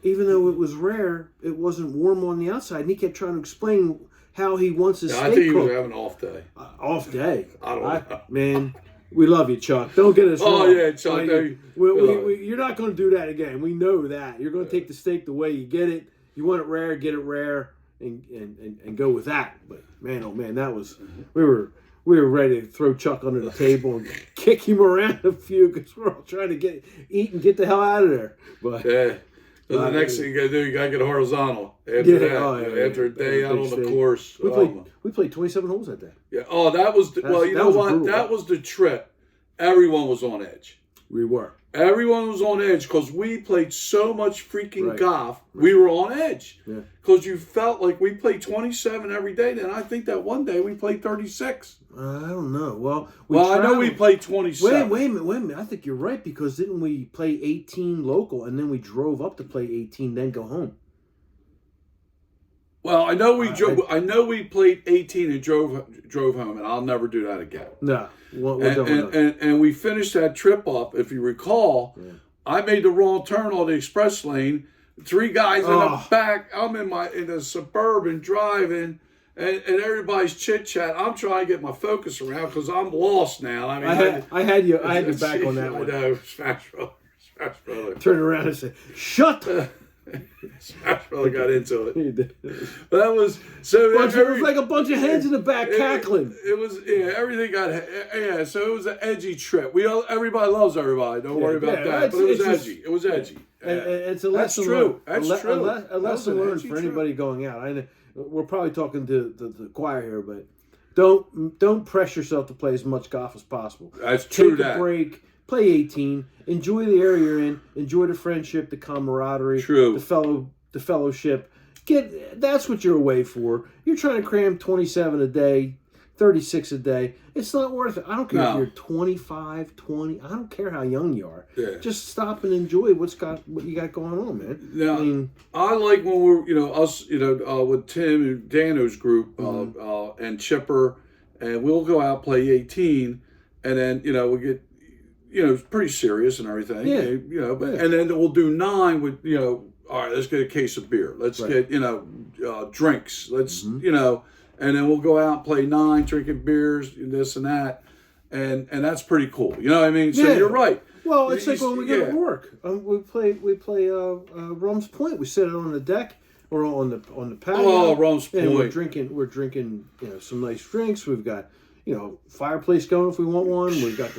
even though it was rare, it wasn't warm on the outside. And he kept trying to explain how he wants his steak I think he cooked. was having an off day. Off day. I don't know. Man, we love you, Chuck. Don't get us wrong. Oh, yeah, Chuck. You're not going to do that again. We know that. You're going to take the steak the way you get it. You want it rare, get it rare, and go with that. But, man, oh, man, that was... We were ready to throw Chuck under the table and kick him around a few because we're all trying to eat and get the hell out of there. But yeah. So the next thing you got to do, you got to get horizontal. After a day out on the course. We played 27 holes that day. Yeah. Oh, that was that was the trip. Everyone was on edge. We were. Everyone was on edge because we played so much freaking golf. Right. We were on edge because you felt like we played 27 every day. Then I think that one day we played 36. I don't know. Well, I know we played 27. Wait a minute. I think you're right because didn't we play 18 local and then we drove up to play 18, then go home? Well, I know we drove. I know we played 18 and drove home, and I'll never do that again. No, and we finished that trip up. If you recall, I made the wrong turn on the express lane. 3 guys in the back. I'm in the Suburban driving, and everybody's chit chat. I'm trying to get my focus around because I'm lost now. I mean, I had you back on that one. I know, Smash Brother. Turn around and say, "Shut." Smash Brother got into it. But that was so. It was like a bunch of heads in the back cackling. It was everything got So it was an edgy trip. Everybody loves everybody. Don't worry about that. But it was edgy. It was edgy. And it's a lesson. That's true. A lesson learned for anybody going out. I know we're probably talking to the choir here, but don't press yourself to play as much golf as possible. That's true. Take a break. Play 18. Enjoy the area you're in. Enjoy the friendship, the camaraderie, the fellowship. That's what you're away for. You're trying to cram 27 a day, 36 a day. It's not worth it. I don't care if you're 25, 20. I don't care how young you are. Yeah. Just stop and enjoy what you got going on, man. Now, I like when we're us with Tim and Dano's group and Chipper, and we'll go out play 18, and then we'll get. It's pretty serious and everything. Yeah. And then we'll do 9 with, all right, let's get a case of beer. Let's get, drinks. Let's, and then we'll go out and play 9, drinking beers, this and that. And that's pretty cool. You know what I mean? So you're right. Well, it's like when we go to work. We play Rum's Point. We sit on the deck or on the patio. Oh, Rum's Point. And we're drinking, some nice drinks. We've got, fireplace going if we want one. We've got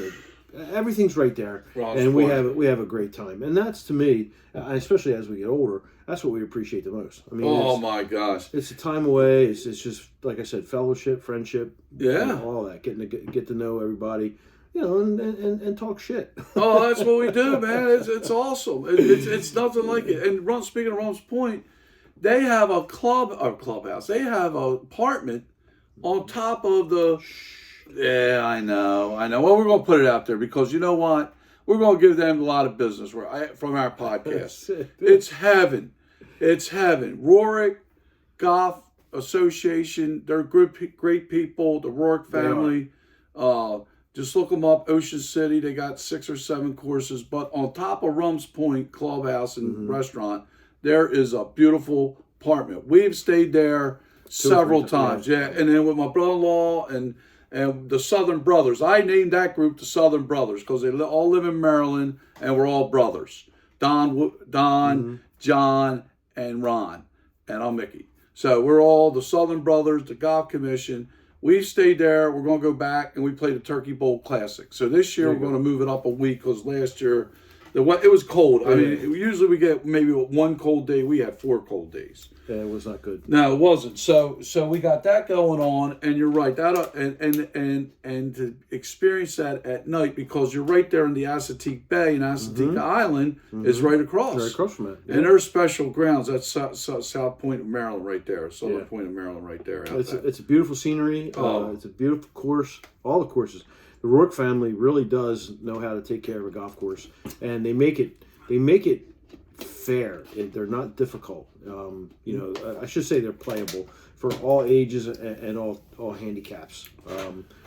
everything's right there, and we have a great time. And that's, to me, especially as we get older, that's what we appreciate the most. I mean, my gosh, it's a time away. It's just like I said, fellowship, friendship, all that. Get to know everybody, and talk shit. Oh, that's what we do, man. It's awesome. It's nothing like it. And speaking of Rum's Point, they have a clubhouse. They have an apartment on top of the. Yeah, I know. Well, we're going to put it out there because you know what? We're going to give them a lot of business from our podcast. It's heaven. It's heaven. Rorick Golf Association, they're great people. The Rorick family. Just look them up. Ocean City, they got 6 or 7 courses. But on top of Rum's Point Clubhouse and restaurant, there is a beautiful apartment. We've stayed there several times. Yeah, and then with my brother-in-law and the Southern Brothers. I named that group the Southern Brothers because they all live in Maryland and we're all brothers. Don, John, and Ron. And I'm Mickey. So we're all the Southern Brothers, the Golf Commission. We've stayed there. We're going to go back and we play the Turkey Bowl Classic. So this year we're going to move it up a week because last year It was cold. I mean, usually we get maybe one cold day. We had 4 cold days. Yeah, it was not good. No, it wasn't. So we got that going on, and you're right. That and to experience that at night, because you're right there in the Assateague Bay, and Assateague Island is right across. Right across from it. Yeah. And there's special grounds. That's South Point of Maryland right there. Southern Point of Maryland right there. It's a beautiful scenery. It's a beautiful course. All the courses. The Rourke family really does know how to take care of a golf course, and they make it fair. They're not difficult. I should say they're playable for all ages and all handicaps.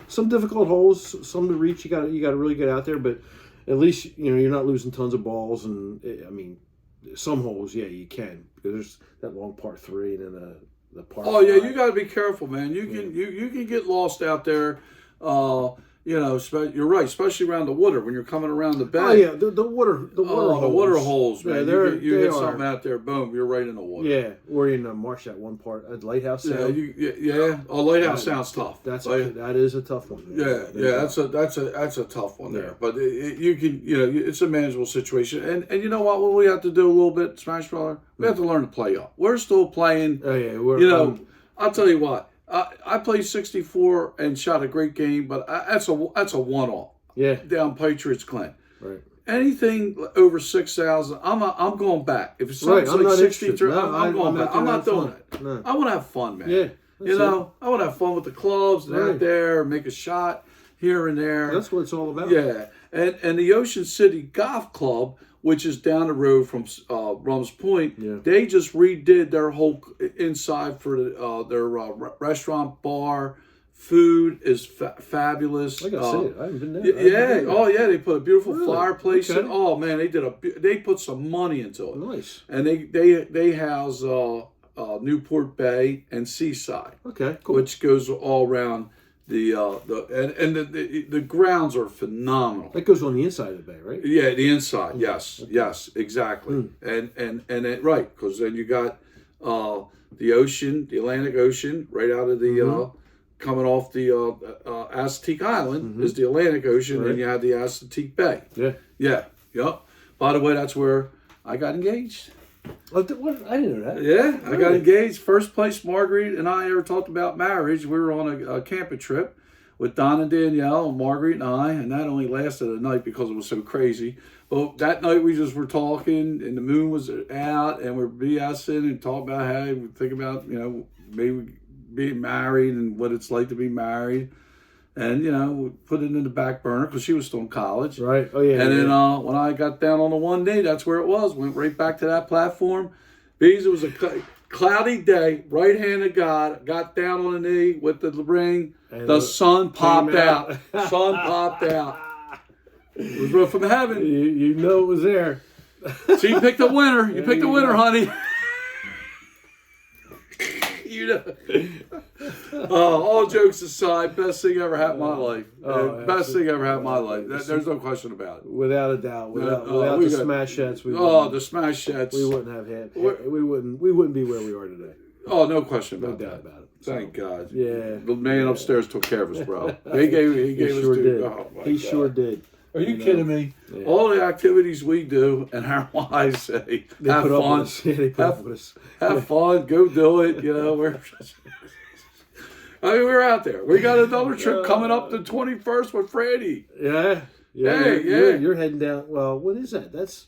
Some difficult holes, some to reach. You got to really get out there, but at least you're not losing tons of balls. And I mean, some holes, you can, because there's that long par 3 and then the par. Oh 5. yeah, you got to be careful, man. You can get lost out there. You're right, especially around the water when you're coming around the bay. Oh yeah, the water holes. The water holes, man. Yeah, you hit something out there, boom, you're right in the water. Yeah, or in Marsh, that one part at Lighthouse. Lighthouse sounds tough. That is a tough one. That's a tough one there. But you can, it's a manageable situation. And you know what we have to do a little bit, Smash Brother? We have to learn to play up. We're still playing. Oh yeah, I'll tell you what. I played 64 and shot a great game, but that's a one-off. Yeah. Down Patriots Glen. Right. Anything over 6,000, I'm going back. If it's something like 63, I'm going back. I'm not doing it. No. I want to have fun, man. Yeah. I want to have fun with the clubs and out there, make a shot here and there. That's what it's all about. Yeah. And the Ocean City Golf Club, which is down the road from Rums Point, they just redid their whole inside for their restaurant, bar. Food is fabulous. I gotta see it. I haven't been there. Yeah. Oh, yeah. They put a beautiful fireplace in. Oh man, they put some money into it. Nice. And they house Newport Bay and Seaside. Okay, cool. Which goes all around the grounds are phenomenal. That goes on the inside of the bay, right? Yeah, the inside. Yes, yes, exactly. And right, because then you got the ocean, the Atlantic Ocean, right out of the coming off the Assateague Island is the Atlantic Ocean, and you have the Assateague Bay. Yep. By the way, that's where I got engaged. I didn't know that. Yeah, really? I got engaged. First place Marguerite and I ever talked about marriage. We were on a camping trip with Don and Danielle and Marguerite and I, and that only lasted a night because it was so crazy. But that night we just were talking, and the moon was out, and we're BSing and talking about how we think about, maybe being married and what it's like to be married. And, we put it in the back burner because she was still in college. Right. Oh, yeah. And then when I got down on the one knee, that's where it was. Went right back to that platform. Because it was a cloudy day, right hand of God. Got down on the knee with the ring. And the sun popped out. Sun popped out. It was from heaven. You know it was there. So you picked the winner. You picked the winner, honey. All jokes aside, best thing ever happened in my life. Best thing ever happened in my life. There's no question about it. Without a doubt. Without the SmashCast, the SmashCats, we wouldn't have had. We wouldn't be where we are today. Oh, no question about that. No doubt about it. Thank God. Yeah. The man upstairs took care of us, bro. He gave us sure two. did. Oh, he sure did. Are you kidding me? Yeah. All the activities we do, and our wives say, have fun. Have fun. Go do it. We're out there. We got another trip coming up the 21st with Freddie. Yeah. You're heading down. Well, what is that? That's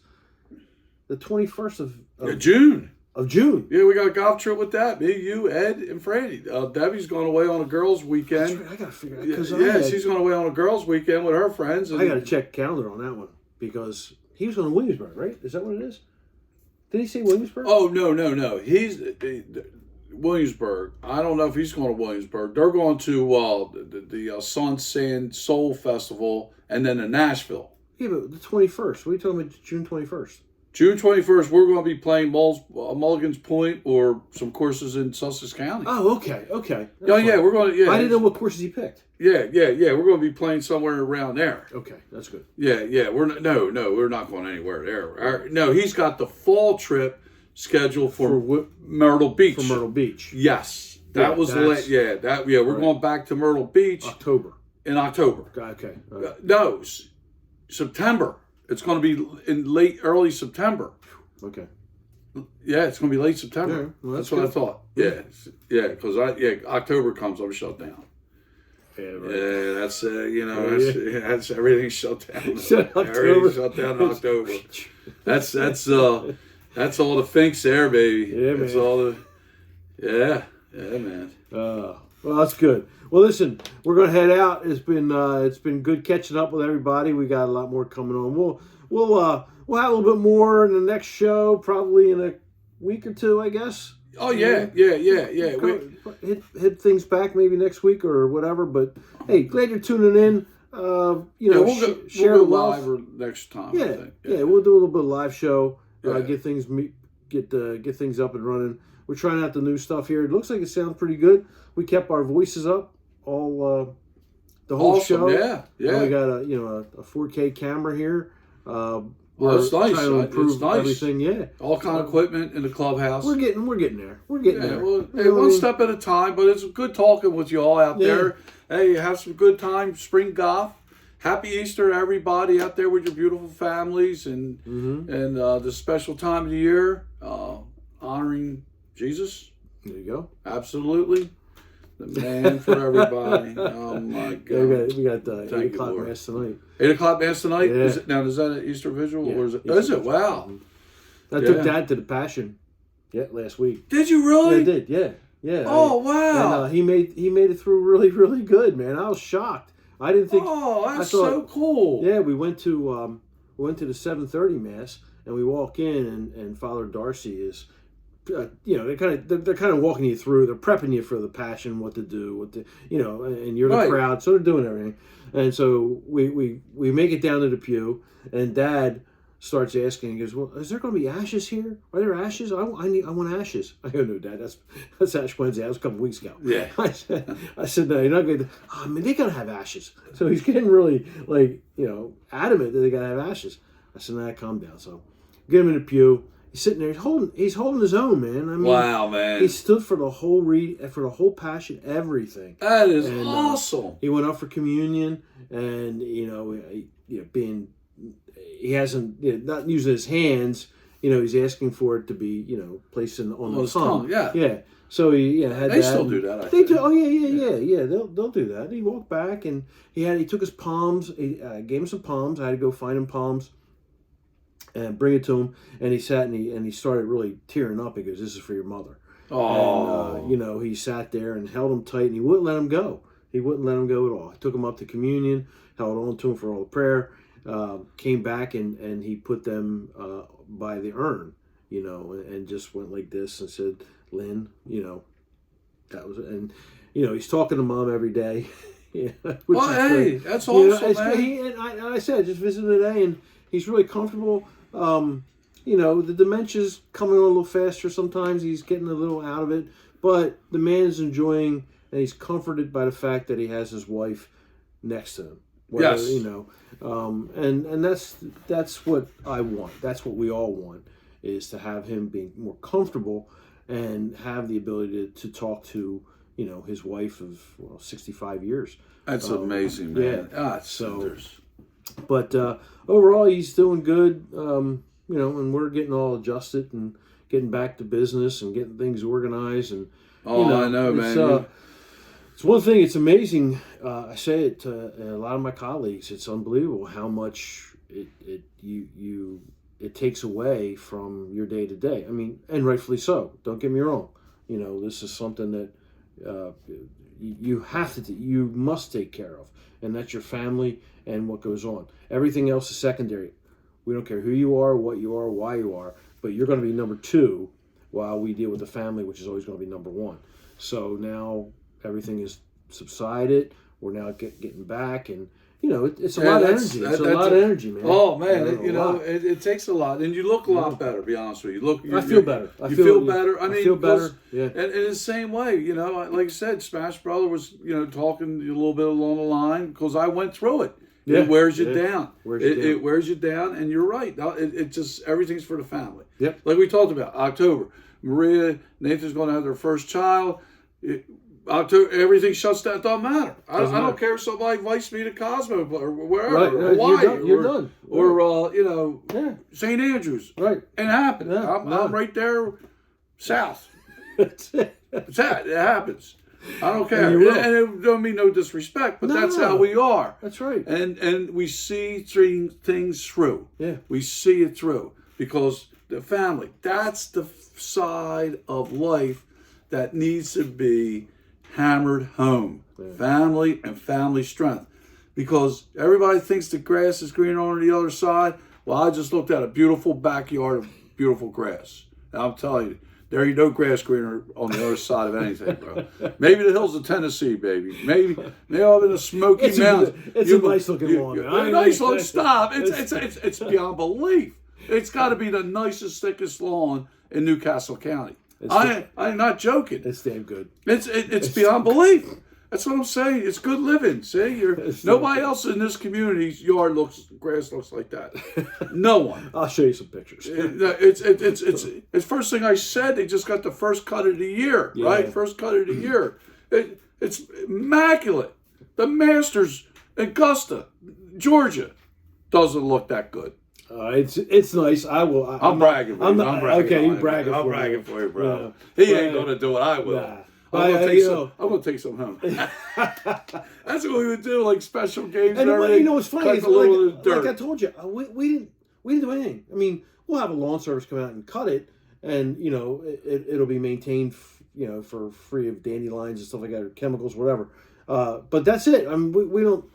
the 21st of June. Of June. Yeah, we got a golf trip with that. Me, you, Ed, and Freddie. Debbie's going away on a girls' weekend. Right. I got to figure out. She's going away on a girls' weekend with her friends. I got to check calendar on that one because he was going to Williamsburg, right? Is that what it is? Did he say Williamsburg? Oh, no. He's Williamsburg. I don't know if he's going to Williamsburg. They're going to the Sun Sand Soul Festival and then to Nashville. Yeah, but the 21st. What are you talking about? June 21st. June 21st, we're going to be playing Mulligan's Point or some courses in Sussex County. Oh, okay. We're going to. Yeah, I didn't know what courses he picked. Yeah. We're going to be playing somewhere around there. Okay, that's good. Yeah. We're not going anywhere there. He's got the fall trip scheduled for Myrtle Beach. For Myrtle Beach. Yes, we're going back to Myrtle Beach. October. In October. Okay. No, September. It's going to be in early September. Okay. Yeah, it's going to be late September. Yeah, well, that's what I thought. Yeah, because October comes, I'm shut down. Yeah, right. Yeah, that's that's everything shut down. Everything shut down in October. That's all the finks there, baby. Yeah, That's man. all the man. Well, that's good. Well, listen, we're gonna head out. It's been good catching up with everybody. We got a lot more coming on. We'll have a little bit more in the next show, probably in a week or two, I guess. Oh yeah. Hit things back maybe next week or whatever. But hey, glad you're tuning in. Share we'll the go love. live next time. Yeah, I think. we'll do a little bit of live show. Yeah. Get things up and running. We're trying out the new stuff here. It looks like it sounds pretty good. We kept our voices up all the whole Awesome. show. Yeah. And we got a 4K camera here. Well, it's nice. Trying to improve It's nice. everything. Yeah, All kind of equipment in the clubhouse. we're getting there. We're getting Yeah, there. well, You know what I one mean? step at a time, but it's good talking with you all out Yeah. there. Hey, have some good time, spring golf. Happy Easter to everybody out there with your beautiful families and the special time of the year, honoring Jesus. There you go. Absolutely. The man for everybody. Oh, my God. We got 8 you, o'clock Lord. Mass tonight. 8 o'clock Mass tonight? Yeah. Is that an Easter Vigil? Yeah, Or is it? Easter Is it? Vigil. Wow. I took Dad to the Passion. Yeah, last week. Did you really? Yeah, I did. Yeah. Oh, wow. And he made it through really, really good, man. I was shocked. I didn't think. Oh, that's I thought, so cool. Yeah, we went to the 7:30 Mass, and we walk in, and Father Darcy is, they're kind of walking you through. They're prepping you for the Passion, what to do, and you're the Right. crowd, so they're doing everything. And so we make it down to the pew, and Dad starts asking. He goes, "Well, is there going to be ashes here? Are there ashes? I want ashes." I go, "No, Dad, that's Ash Wednesday. That was a couple weeks ago." Yeah. I said, "No, you're not going to." "Oh, man, they got to have ashes." So he's getting really adamant that they got to have ashes. I said, "Nah, calm down." So get him in the pew. He's sitting there. He's holding his own, man. I mean, Wow, man. he stood for the whole Passion, everything. That is And, awesome. He went up for communion, and being he hasn't not using his hands. He's asking for it to be placed on the tongue. Yeah. So he had They that. still do that, I They think. do. Oh yeah. They'll do that. He walked back and he took his palms. He gave him some palms. I had to go find him palms and bring it to him. And he sat and he started really tearing up. He goes, "This is for your mother." Oh. And he sat there and held him tight, and he wouldn't let him go. He wouldn't let him go at all. I took him up to communion, held on to him for all the prayer. Came back and he put them by the urn, and just went like this and said, "Lynn, that was it." And he's talking to Mom every day. Well, hey, that's awesome, man. And I said, I just visited today, and he's really comfortable. The dementia's coming on a little faster sometimes. He's getting a little out of it, but the man is enjoying, and he's comforted by the fact that he has his wife next to him. Yes. And that's what I want. That's what we all want, is to have him being more comfortable and have the ability to talk to, his wife of 65 years. That's amazing, man. Yeah. So, but overall, he's doing good. And we're getting all adjusted and getting back to business and getting things organized. And I know, man. It's one thing. It's amazing. I say it to a lot of my colleagues. It's unbelievable how much it takes away from your day to day. I mean, and rightfully so. Don't get me wrong. This is something that you must take care of, and that's your family and what goes on. Everything else is secondary. We don't care who you are, what you are, why you are, but you're going to be number two while we deal with the family, which is always going to be number one. So now everything is subsided. We're now getting back, and it's a lot of energy. It's a lot of energy, man. Oh man, it takes a lot, and you look a lot better. To be honest with you, I feel better. You feel better. I mean, feel better. Yeah. And in the same way, like I said, Smash Brother was talking a little bit along the line because I went through it. Yeah. It wears you down. It wears you down, and you're right. It just everything's for the family. Yep. Like we talked about, October. Maria, Nathan's going to have their first child. everything shuts down. It doesn't matter. I don't care if somebody invites me to Cosmo or wherever, right, or Hawaii, you're done. or St. Andrews. Right. It happened. Yeah, I'm right there south. That's it. It's that. It happens. I don't care. And it don't mean no disrespect, but that's how we are. That's right. And we see things through. Yeah. We see it through because the family, that's the side of life that needs to be hammered home. Yeah. Family and family strength. Because everybody thinks the grass is greener on the other side. Well, I just looked at a beautiful backyard of beautiful grass. And I'm telling you, there ain't no grass greener on the other side of anything, bro. Maybe the hills of Tennessee, baby. Maybe I'm in the Smoky Mountains. It's a nice looking lawn. Nice looking. Stop. It's beyond belief. It's got to be the nicest, thickest lawn in Newcastle County. I'm not joking. It's damn good. It's beyond belief. That's what I'm saying. It's good living. See, nobody else in this community's yard grass looks like that. No one. I'll show you some pictures. It's first thing I said. They just got the first cut of the year, right? First cut of the year. It's immaculate. The Masters, Augusta, Georgia, doesn't look that good. It's nice. I'm bragging for you. Okay, you bragging. I'm bragging for you, bro. Yeah. He ain't gonna do it. I will. Nah. I'm gonna take some home. That's what we would do, like special games and everything. You know what's funny? It's like I told you, we didn't do anything. I mean, we'll have a lawn service come out and cut it, and it'll be maintained, for free of dandelions and stuff like that, or chemicals, whatever. But that's it. I mean, we don't.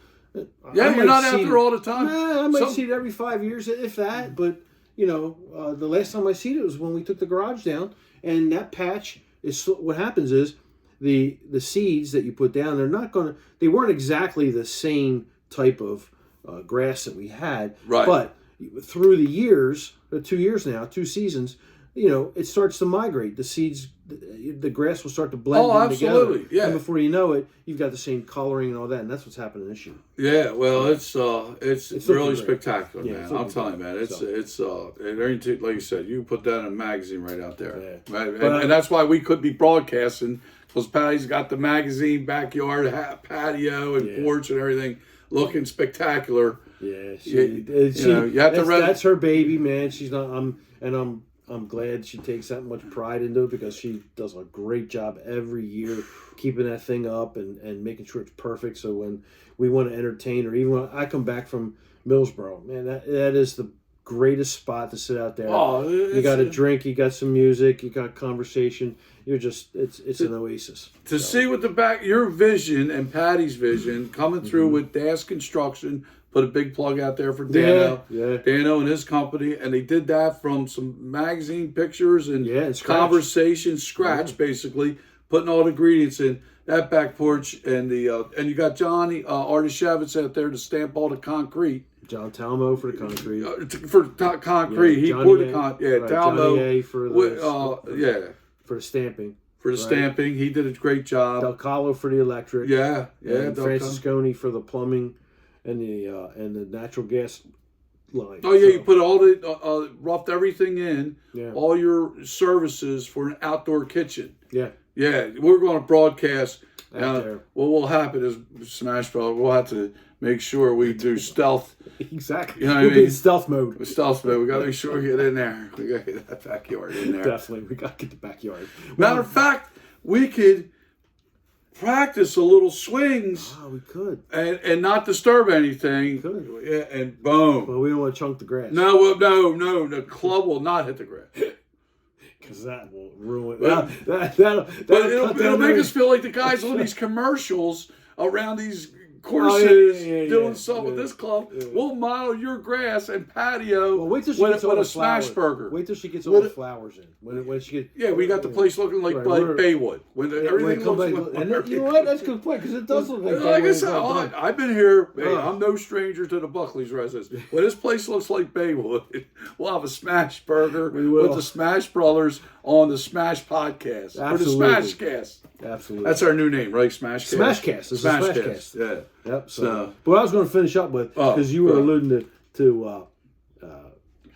Yeah, you're not out there all the time. I might see it every 5 years, if that. But the last time I see it was when we took the garage down, and that patch is what happens is. The seeds that you put down, they weren't exactly the same type of grass that we had. Right. But through the years, 2 years now, 2 seasons, it starts to migrate. The seeds, the grass will start to blend in together. Absolutely. Yeah. And before you know it, you've got the same coloring and all that, and that's what's happening this year. Yeah, well, it's really spectacular, yeah, man. I'm telling you, man. It's like you said, you put that in a magazine right out there. Yeah. Right? And that's why we could be broadcasting. Because Patty's got the magazine, backyard, patio, and porch and everything looking spectacular. Yeah, that's her baby, man. She's not. I'm glad she takes that much pride into it because she does a great job every year keeping that thing up and making sure it's perfect. So when we want to entertain her, even when I come back from Millsboro, man, that is the greatest spot to sit out there. Oh, you got a drink, you got some music, you got conversation. You're just it's an oasis. To see what your vision and Patty's vision coming through with Das Construction, put a big plug out there for Dano. Yeah. Dano and his company, and they did that from some magazine pictures and conversation, basically, putting all the ingredients in that back porch and you got Johnny Artishevitz out there to stamp all the concrete. John Talmo for the concrete. Concrete. He poured the concrete. Right, Talmo. Johnny A for the for the stamping. For the stamping. He did a great job. Del Calo for the electric. Yeah. And Francisconi for the plumbing and the natural gas line. Oh, yeah, you put all the, roughed everything in, all your services for an outdoor kitchen. Yeah. Yeah, we're going to broadcast. Out there. What will happen is Smash Bros. We'll have to make sure we do stealth. Exactly. You know what I mean? In stealth mode. Stealth mode. We got to make sure we get in there. We got to get that backyard in there. Definitely. We got to get the backyard. Matter of fact, we could practice a little swings. Oh, we could. And not disturb anything. We could. Yeah, and boom. Well, we don't want to chunk the grass. No. The club will not hit the grass. Because that will ruin. But it'll make us feel like the guys on these commercials around these courses doing stuff with this club. Yeah. We'll model your grass and patio. Well, wait till she gets all the smash burger. Wait till she gets all the flowers in. When she gets. Yeah, we got the place looking like Baywood. Everything looks like. You know what? That's a good point because it does look like. Like I said, I've been here. Man, I'm no stranger to the Buckley's residence. When this place looks like Baywood, we'll have a smash burger with the Smash Brothers on the Smash Podcast or the SmashCast. Absolutely. That's our new name, right? SmashCast. SmashCast. It's SmashCast. Yeah. Yep. So, but what I was going to finish up with, because you were alluding to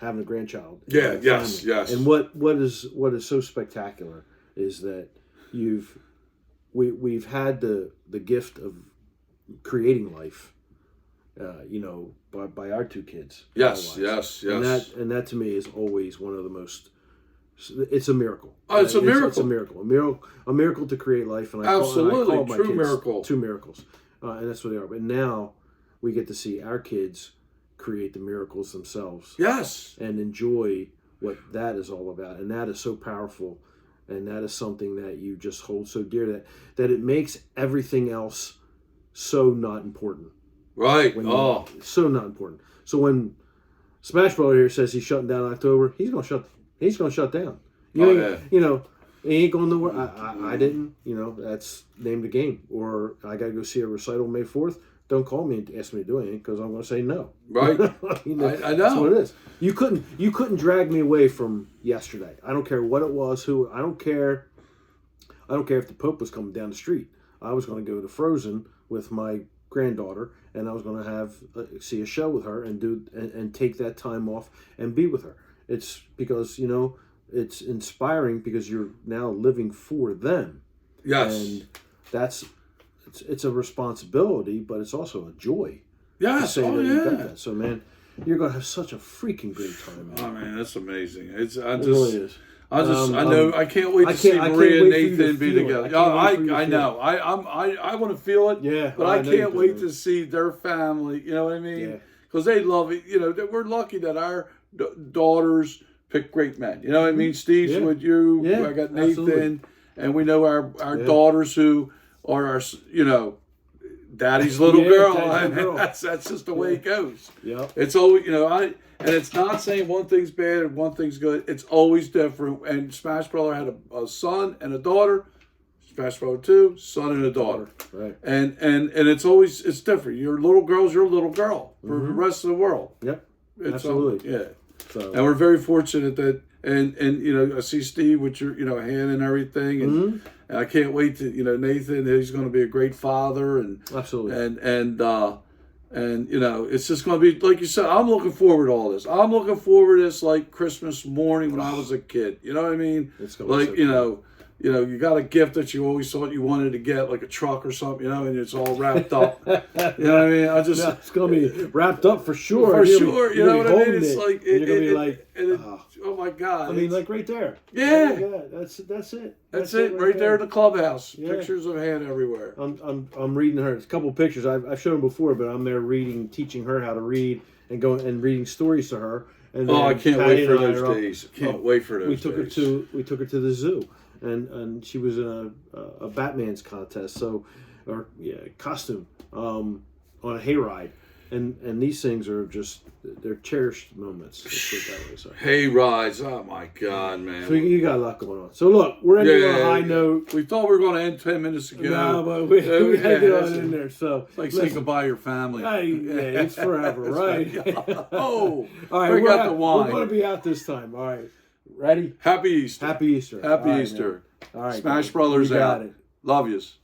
having a grandchild. Yeah. Yes. And what is so spectacular is that you've we've had the gift of creating life, by our two kids. Yes. And that to me is always one of the most. It's a miracle. Oh, it's a miracle. It's a miracle. A miracle to create life. And I Absolutely, call my true kids miracle. two miracles, and that's what they are. But now we get to see our kids create the miracles themselves. Yes. And enjoy what that is all about, and that is so powerful, and that is something that you just hold so dear that it makes everything else so not important. Right. So not important. So when Smash Brother here says he's shutting down in October, he's gonna shut down. He ain't going nowhere. I didn't. That's name the game. Or I got to go see a recital May 4th. Don't call me and ask me to do anything because I'm going to say no. Right. I know. That's what it is. You couldn't drag me away from yesterday. I don't care what it was. I don't care. I don't care if the Pope was coming down the street. I was going to go to Frozen with my granddaughter, and I was going to see a show with her and take that time off and be with her. It's because it's inspiring because you're now living for them. Yes. And it's a responsibility, but it's also a joy. Yes. You've got that. So, man, you're going to have such a freaking great time, man. Oh, man, that's amazing. It really is. I can't wait to see Maria and Nathan be together. I know. I want to feel it. Yeah. But I can't wait to see their family. You know what I mean? Because they love it. We're lucky that our daughters pick great men. You know what I mean? Steve's with you. Yeah, I got Nathan. absolutely. And we know our daughters who are our, daddy's little girl. That's just the way it goes. Yeah. It's always, and it's not saying one thing's bad and one thing's good. It's always different. And Smash Brother had a son and a daughter. Smash Brother 2, son and a daughter. Right. And it's different. Your little girl's your little girl for the rest of the world. Yep. Absolutely. So. And we're very fortunate that, and I see Steve with your, hand and everything, and I can't wait to, Nathan, he's going to be a great father, and absolutely, and it's just going to be, like you said, I'm looking forward to all this. I'm looking forward to this like Christmas morning when I was a kid. You know what I mean? It's gonna be so you got a gift that you always thought you wanted to get, like a truck or something, and it's all wrapped up. You know what I mean? It's going to be wrapped up for sure. For sure. You know what I mean? It's like, you're going to be like, oh my God. I mean, like right there. Yeah. That's it. That's it. Right there in the clubhouse. Yeah. Pictures of Han everywhere. I'm reading her. It's a couple of pictures. I've shown them before, but I'm there teaching her how to read and reading stories to her. And I can't wait for those days. Can't wait for those days. We took her to the zoo. And she was in a Batman's contest, costume on a hayride, and these things are just they're cherished moments. Let's put it that way. So. Hay rides, oh my God, man! So you got a lot going on. So look, we're ending on a high note. We thought we were going to end 10 minutes ago. No, but we had to get on in there. So it's like say goodbye to your family. It's forever, right? Oh, all right. Bring out the wine. We're going to be out this time. All right. Ready? Happy Easter. Happy Easter. Happy Easter. All right. Smash Brothers out. Got it. Love yous.